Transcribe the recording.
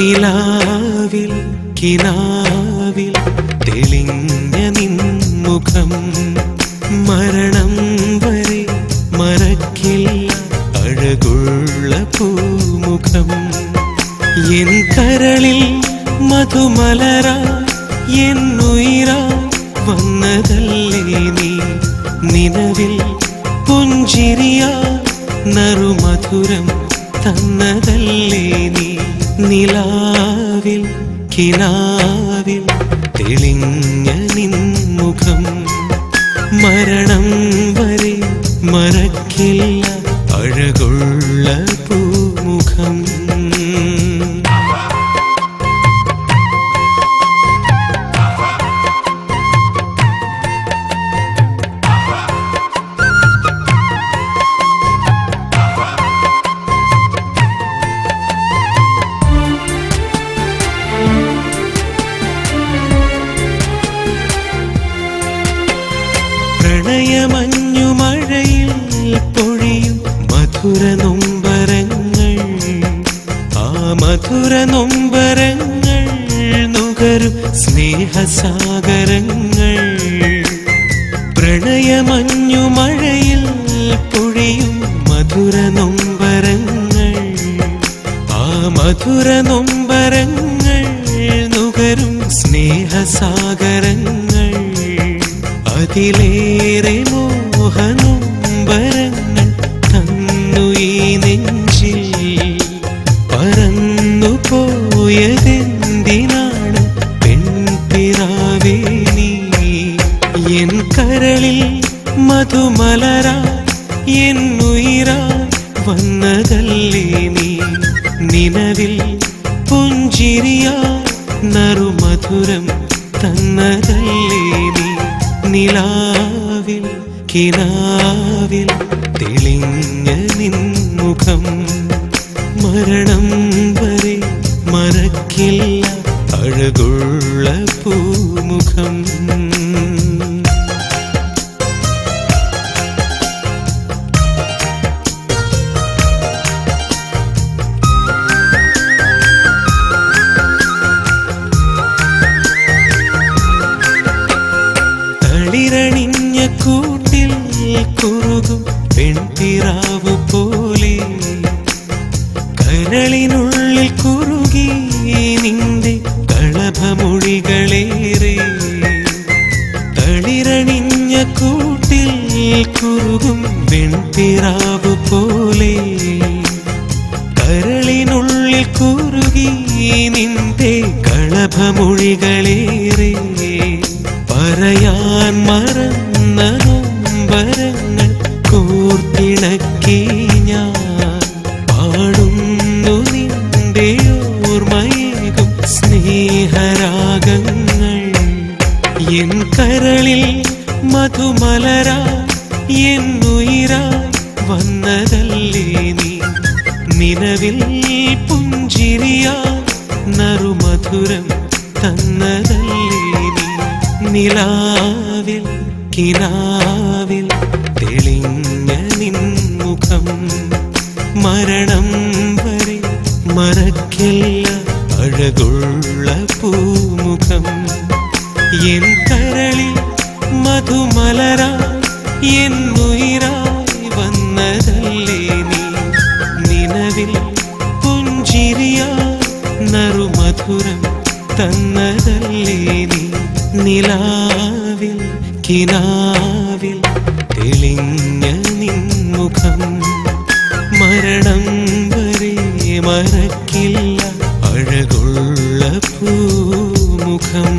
നിലാവിൽ കിനാവിൽ തെളിഞ്ഞ നിൻമുഖം മരണം വരെ മറക്കില്ല അഴകുള്ള പൂമുഖം എൻ കരളിൽ മധുമലരാ എന്നുയിരാ വന്നതല്ലേ നീ നിലവിൽ പുഞ്ചിരിയാ നറുമധുരം തന്നതല്ലേ നീ നിലാവിൽ കിനാവിൽ തെളിഞ്ഞ നിൻമുഖം മരണം വരെ മറക്കില്ല അഴകുള്ള പൂമുഖം പ്രണയമഞ്ഞുമഴയിൽ പൊഴിയും മധുര നൊമ്പരങ്ങൾ ആ മധുര നൊമ്പരങ്ങൾ നുകരും സ്നേഹസാഗരങ്ങൾ പ്രണയമഞ്ഞുമഴയിൽ പൊഴിയും മധുര നൊമ്പരങ്ങൾ ആ മധുര നൊമ്പരങ്ങൾ നുകരും സ്നേഹസാഗരങ്ങൾ അതിലേറെ മോഹനൊമ്പരങ്ങൾ തന്നു ഈ നെഞ്ചിൽ പറന്നു പോയതെന്തിനാണ് പെൺപിറാവേ നീ എൻ കരളിൽ മധുമലരാ എന്നുയിരാ വന്നതല്ലേ നീ നിലവിൽ പുഞ്ചിരിയാ നറുമധുരം തന്നതല്ലേ നീ നിലാവിൽ കിനാവിൽ തെളിഞ്ഞ നിൻമുഖം മരണം വരെ മറക്കില്ല അഴകുള്ള പൂമുഖം തളിരണിഞ്ഞ കൂട്ടിൽ കുറുകും പെൺപിറാവ് പോലെ കരളിനുള്ളിൽ കുറുകി നിന്റെ കളഭമൊഴികളേറെ തളിരണിഞ്ഞ കൂട്ടിൽ കുറുകും പെൺപിറാവ് പോലെ കരളിനുള്ളിൽ കുറുകി നിന്റെ കളഭമൊഴികളേറെ പറയാൻ മറന്ന നൊമ്പരങ്ങൾ കോർത്തിണക്കി ഞാൻ പാടുന്നു നിന്റെ ഓർമ്മയേകും സ്നേഹരാഗങ്ങൾ എൻ കരളിൽ മധുമലരാ എന്നുയിരാ വന്നതല്ലേ നീ നിലവിൽ പുഞ്ചിരിയാ നറുമധുരം തന്നതല്ലേ നീ നിലാവിൽ കിനാവിൽ തെളിഞ്ഞ നിൻമുഖം മരണം വരെ മറക്കില്ല അഴകുള്ള പൂമുഖം എൻ കരളിൽ മധുമലരാ എന്നുയിരായി വന്നതല്ലേ നീ നിലവിൽ പുഞ്ചിരിയാ നറുമധുരം തന്നതല്ലേ നീ നിലാവിൽ കിനാവിൽ തെളിഞ്ഞ നിൻമുഖം മരണം വരെ മറക്കില്ല അഴകുള്ള പൂമുഖം